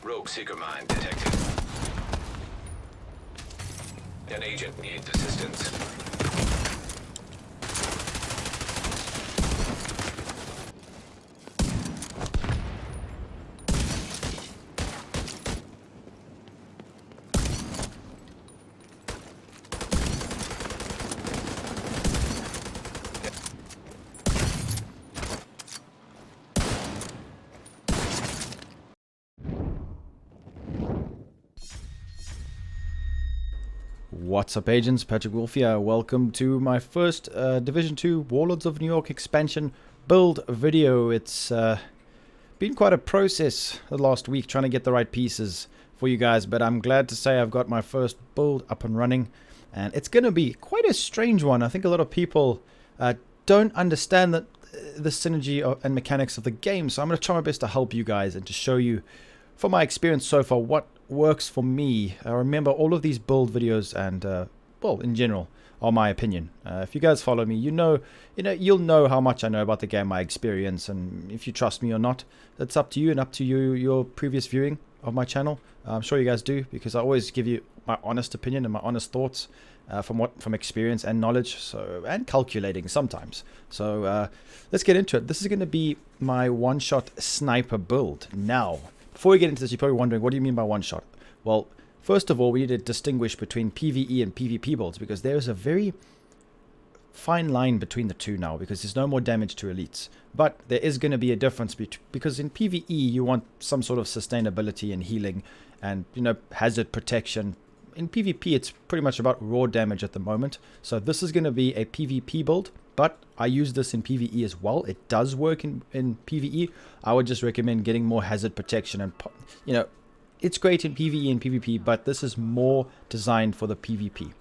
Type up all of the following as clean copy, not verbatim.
Rogue seeker mine detected. An agent needs assistance. What's up, agents? Patrick Wolf here. Welcome to my first Division 2 Warlords of New York expansion build video. It's been quite a process the last week trying to get the right pieces for you guys, but I'm glad to say I've got my first build up and running, and it's going to be quite a strange one. I think a lot of people don't understand the synergy and mechanics of the game, so I'm going to try my best to help you guys and to show you from my experience so far what works for me. Remember, all of these build videos and well, in general, are my opinion. If you guys follow me, you'll know how much I know about the game, my experience, and if you trust me or not, that's up to you and up to your previous viewing of my channel. I'm sure you guys do, because I always give you my honest opinion and my honest thoughts from experience and knowledge, and calculating sometimes. So let's get into it. This is going to be my one-shot sniper build. Now, before we get into this, you're probably wondering, what do you mean by one-shot? Well, first of all, we need to distinguish between PvE and PvP builds, because there is a very fine line between the two now, because there's no more damage to elites. But there is going to be a difference, because in PvE, you want some sort of sustainability and healing and, hazard protection. In PvP, it's pretty much about raw damage at the moment. So this is going to be a PvP build, but I use this in PvE as well. It does work in PvE. I would just recommend getting more hazard protection, and it's great in PvE and PvP, but this is more designed for the PvP.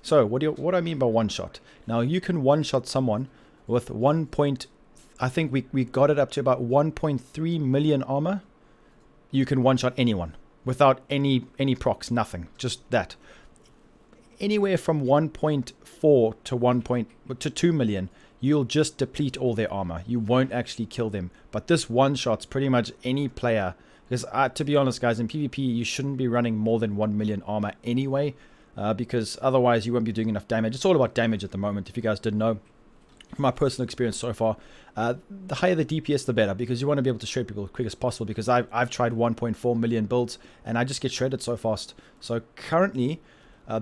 So what do I mean by one shot? Now, you can one shot someone with I think we got it up to about 1.3 million armor. You can one shot anyone without any procs, nothing, just that. Anywhere from 1.4 to 2 million, you'll just deplete all their armor. You won't actually kill them. But this one shot's pretty much any player. Because to be honest, guys, in PvP, you shouldn't be running more than 1 million armor anyway, because otherwise you won't be doing enough damage. It's all about damage at the moment, if you guys didn't know. From my personal experience so far, the higher the DPS, the better, because you want to be able to shred people as quick as possible, because I've tried 1.4 million builds, and I just get shredded so fast. So currently,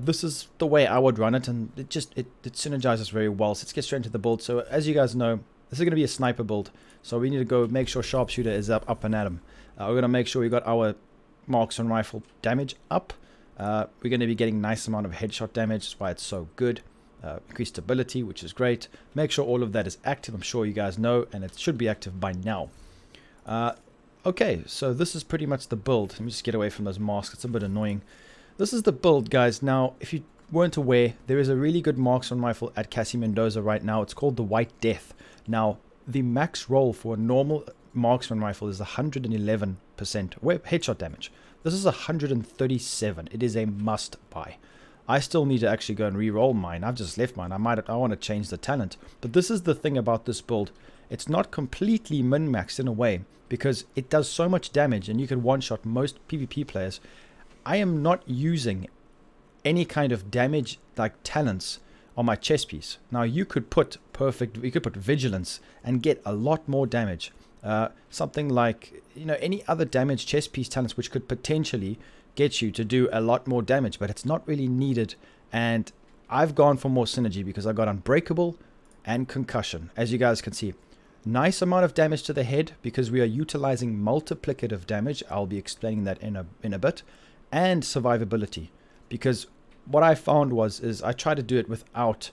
this is the way I would run it, and it synergizes very well. So let's get straight into the build. So as you guys know, this is going to be a sniper build. So we need to go make sure sharpshooter is up and at him. We're going to make sure we got our marksman rifle damage up. We're going to be getting nice amount of headshot damage. That's why it's so good. Increased stability, which is great. Make sure all of that is active. I'm sure you guys know, and it should be active by now. Okay, so this is pretty much the build. Let me just get away from those masks. It's a bit annoying. This is the build, guys. Now, if you weren't aware, there is a really good marksman rifle at Cassie Mendoza right now. It's called the White Death. Now, the max roll for a normal marksman rifle is 111% headshot damage. This is 137. It is a must buy. I still need to actually go and re-roll mine. I've just left mine. I want to change the talent. But this is the thing about this build. It's not completely min-maxed in a way, because it does so much damage, and you can one-shot most PvP players. I am not using any kind of damage like talents on my chest piece. Now, you could put vigilance and get a lot more damage. Something like any other damage chest piece talents, which could potentially get you to do a lot more damage, but it's not really needed. And I've gone for more synergy, because I got unbreakable and concussion. As you guys can see, nice amount of damage to the head, because we are utilizing multiplicative damage. I'll be explaining that in a bit. And survivability, because what I found is I tried to do it without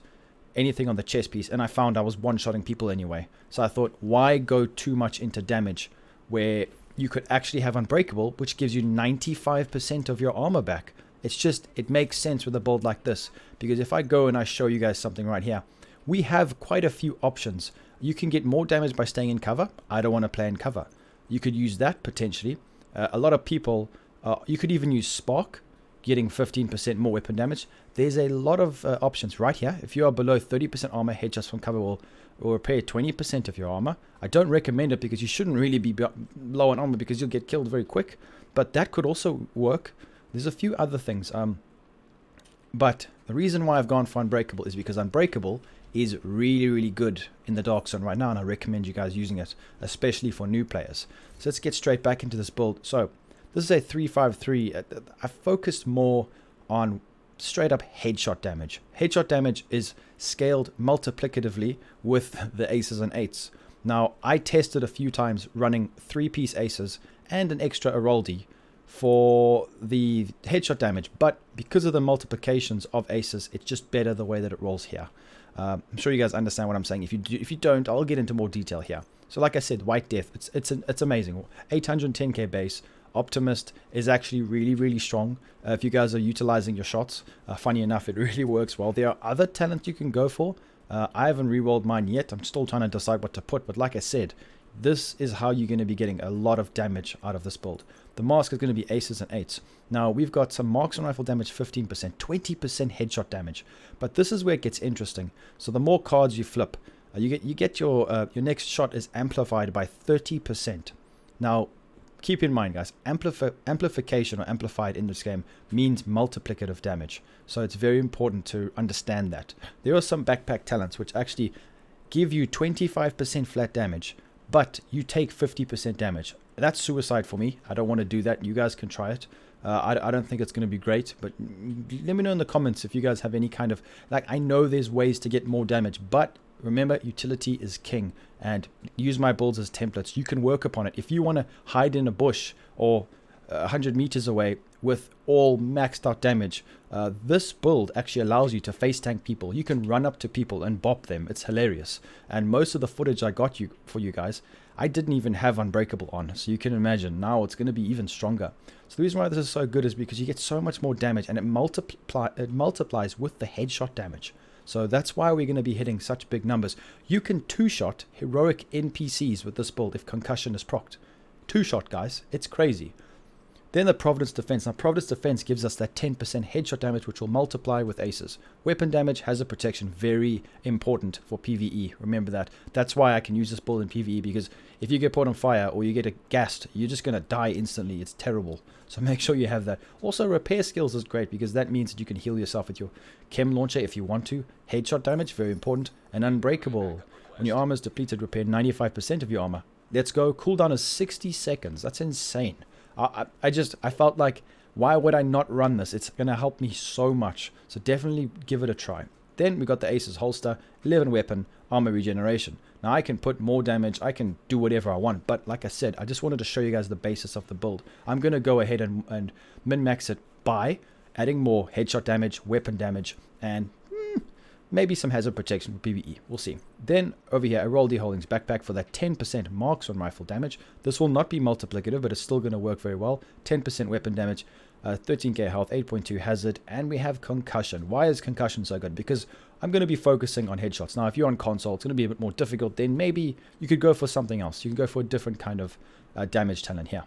anything on the chest piece, and I found I was one-shotting people anyway. So I thought, why go too much into damage where you could actually have unbreakable, which gives you 95% of your armor back? It makes sense with a build like this, because if I go and I show you guys something right here, we have quite a few options. You can get more damage by staying in cover. I don't want to play in cover. You could use that potentially. A lot of people, you could even use Spark, getting 15% more weapon damage. There's a lot of options right here. If you are below 30% armor, headshots from cover will repair 20% of your armor. I don't recommend it because you shouldn't really be low on armor because you'll get killed very quick. but that could also work. There's a few other things. But the reason why I've gone for Unbreakable is because Unbreakable is really, really good in the Dark Zone right now, and I recommend you guys using it, especially for new players. So let's get straight back into this build. So this is a 353. I focused more on straight up headshot damage. Headshot damage is scaled multiplicatively with the aces and eights. Now, I tested a few times running 3-piece aces and an extra Aroldi for the headshot damage, but because of the multiplications of aces, it's just better the way that it rolls here. I'm sure you guys understand what I'm saying. If you don't, I'll get into more detail here. So like I said, White Death, it's amazing. 810k base. Optimist is actually really, really strong if you guys are utilizing your shots. Funny enough, it really works well. There are other talents you can go for. I haven't re-rolled mine yet. I'm still trying to decide what to put, but like I said, this is how you're going to be getting a lot of damage out of this build. The mask is going to be aces and eights. Now, we've got some marks on rifle damage, 15%, 20% headshot damage. But this is where it gets interesting. So the more cards you flip, you get your next shot is amplified by 30%. Now, keep in mind, guys, amplification or amplified in this game means multiplicative damage. So it's very important to understand that. There are some backpack talents which actually give you 25% flat damage, but you take 50% damage. That's suicide for me. I don't want to do that. You guys can try it. I don't think it's going to be great, but let me know in the comments if you guys have any kind of, like, I know there's ways to get more damage, but remember, utility is king, and use my builds as templates. You can work upon it. If you want to hide in a bush or 100 meters away with all maxed out damage, this build actually allows you to face tank people. You can run up to people and bop them. It's hilarious. And most of the footage I got for you guys, I didn't even have Unbreakable on, so you can imagine now it's going to be even stronger. So the reason why this is so good is because you get so much more damage, and it multiplies with the headshot damage. So that's why we're going to be hitting such big numbers. You can two-shot heroic NPCs with this build if concussion is procced. Two-shot, guys. It's crazy. Then the Providence Defense. Now, Providence Defense gives us that 10% headshot damage, which will multiply with aces. Weapon damage, hazard protection, very important for PvE. Remember that. That's why I can use this build in PvE, because if you get put on fire or you get gassed, you're just going to die instantly. It's terrible. So make sure you have that. Also, repair skills is great because that means that you can heal yourself with your chem launcher if you want to. Headshot damage, very important. And unbreakable. When your armor is depleted, repair 95% of your armor. Let's go. Cooldown is 60 seconds. That's insane. I felt like, why would I not run this? It's going to help me so much. So definitely give it a try. Then we got the Aces holster, 11 weapon, armor regeneration. Now I can put more damage, I can do whatever I want, but like I said, I just wanted to show you guys the basis of the build. I'm going to go ahead and min-max it by adding more headshot damage, weapon damage, and maybe some hazard protection for PvE. We'll see. Then over here, Aroldi Holdings backpack for that 10% marks on rifle damage. This will not be multiplicative, but it's still going to work very well. 10% weapon damage, 13k health, 8.2 hazard, and we have concussion. Why is concussion so good? Because I'm going to be focusing on headshots. Now, if you're on console, it's going to be a bit more difficult. Then maybe you could go for something else. You can go for a different kind of damage talent here.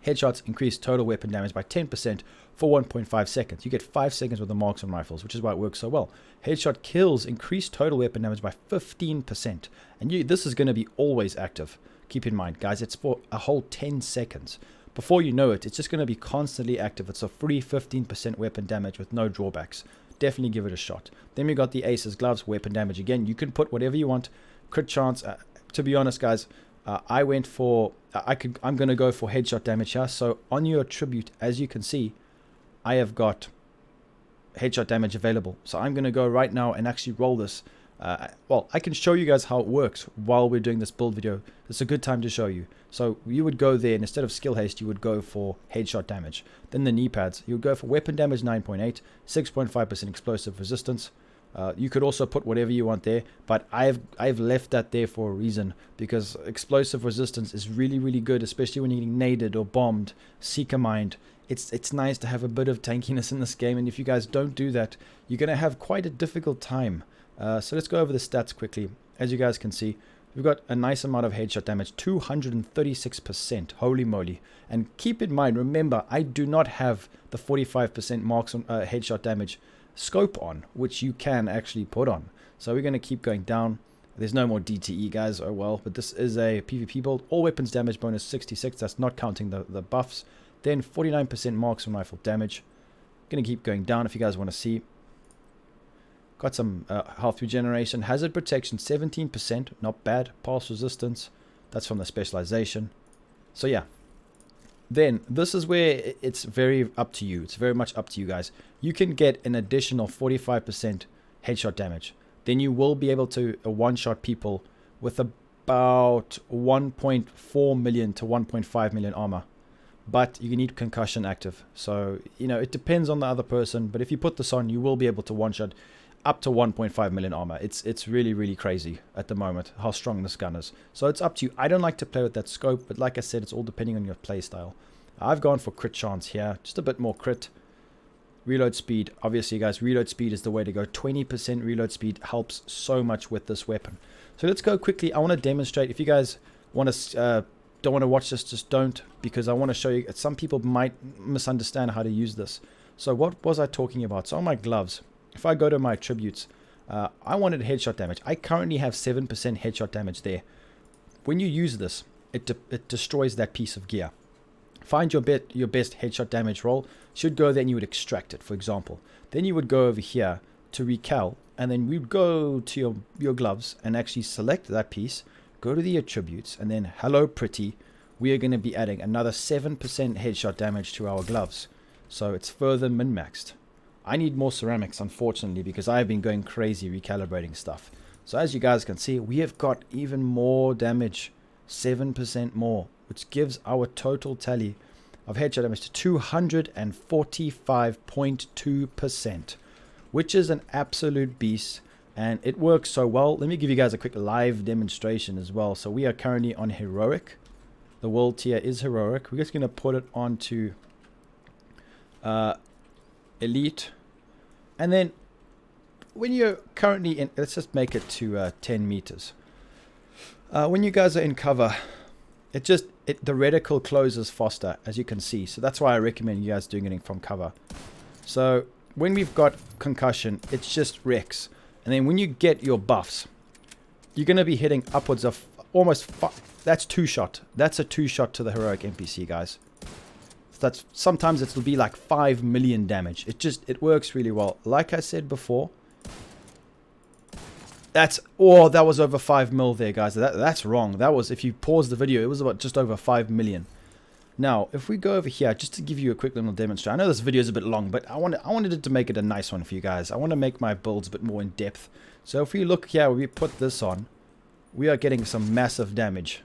Headshots increase total weapon damage by 10% for 1.5 seconds. You get 5 seconds with the marks on rifles, which is why it works so well. Headshot kills increase total weapon damage by 15%. And this is going to be always active. Keep in mind, guys, it's for a whole 10 seconds. Before you know it, it's just going to be constantly active. It's a free 15% weapon damage with no drawbacks. Definitely give it a shot. Then we got the Aces gloves, weapon damage. Again, you can put whatever you want. Crit chance. To be honest, guys, I went for, I'm going to go for headshot damage here. So on your attribute, as you can see, I have got headshot damage available. So I'm going to go right now and actually roll this. Well, I can show you guys how it works while we're doing this build video. It's a good time to show you. So you would go there, and instead of skill haste, you would go for headshot damage. Then the knee pads, you would go for weapon damage 9.8, 6.5% explosive resistance. You could also put whatever you want there, but I've left that there for a reason, because explosive resistance is really, really good, especially when you're getting naded or bombed, seeker mined. It's nice to have a bit of tankiness in this game, and if you guys don't do that, you're going to have quite a difficult time. So let's go over the stats quickly. As you guys can see, we've got a nice amount of headshot damage, 236%, holy moly. And keep in mind, remember, I do not have the 45% marks on headshot damage scope on, which you can actually put on. So we're going to keep going down. There's no more DTE, guys, oh well, but this is a PvP build. All weapons damage bonus 66, that's not counting the buffs. Then 49% marksman rifle damage. Gonna keep going down if you guys want to see. Got some health regeneration. Hazard protection 17%, not bad. Pulse resistance, that's from the specialization. So yeah. Then this is where it's very up to you. It's very much up to you guys. You can get an additional 45% headshot damage. Then you will be able to one-shot people with about 1.4 million to 1.5 million armor. But you need concussion active. So, you know, it depends on the other person. But if you put this on, you will be able to one-shot up to 1.5 million armor. It's really, really crazy at the moment how strong this gun is. So it's up to you. I don't like to play with that scope, but like I said, it's all depending on your play style. I've gone for crit chance here, just a bit more crit. Reload speed, obviously guys, reload speed is the way to go. 20% reload speed helps so much with this weapon. So let's go quickly. I want to demonstrate. If you guys want to don't want to watch this, just don't, because I want to show you. Some people might misunderstand how to use this. So what was I talking about? So on my gloves, if I go to my attributes, I wanted headshot damage. I currently have 7% headshot damage there. When you use this, it destroys that piece of gear. Find your best headshot damage roll. Should go there and you would extract it, for example. Then you would go over here to recal, and then we'd go to your gloves and actually select that piece, go to the attributes, and then hello pretty, we are going to be adding another 7% headshot damage to our gloves. So it's further min-maxed. I need more ceramics, unfortunately, because I've been going crazy recalibrating stuff. So as you guys can see, we have got even more damage, 7% more, which gives our total tally of headshot damage to 245.2%, which is an absolute beast, and it works so well. Let me give you guys a quick live demonstration as well. So we are currently on heroic. The world tier is heroic. We're just going to put it onto elite, and then when you're currently in, let's just make it to 10 meters. When you guys are in cover, the reticle closes faster, as you can see. So that's why I recommend you guys doing it from cover. So when we've got concussion, it's just wrecks. And then when you get your buffs, you're going to be hitting upwards of almost that's 2-shot. That's a 2-shot to the heroic NPC, guys. That's sometimes it'll be like 5 million damage. It works really well. Like I said before, that was over 5 mil there, guys. That's wrong. That was, if you pause the video, it was about just over 5 million. Now, if we go over here, just to give you a quick little demonstration. I know this video is a bit long, but I wanted it to make it a nice one for you guys. I want to make my builds a bit more in depth. So if we look here, we put this on, we are getting some massive damage.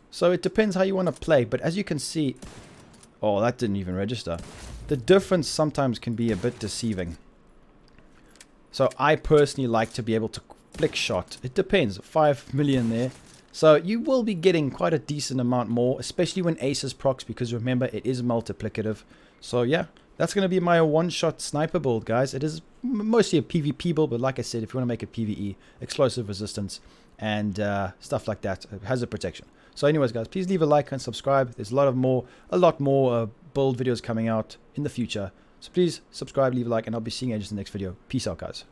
So it depends how you want to play, but as you can see, oh, that didn't even register. The difference sometimes can be a bit deceiving. So I personally like to be able to flick shot. It depends, 5 million there. So you will be getting quite a decent amount more, especially when aces procs, because remember, it is multiplicative. So yeah, that's going to be my one-shot sniper build, guys. It is mostly a PvP build, but like I said, if you want to make it PvE, explosive resistance, and stuff like that, hazard protection. So anyways, guys, please leave a like and subscribe. There's a lot more build videos coming out in the future. So please subscribe, leave a like, and I'll be seeing you in the next video. Peace out, guys.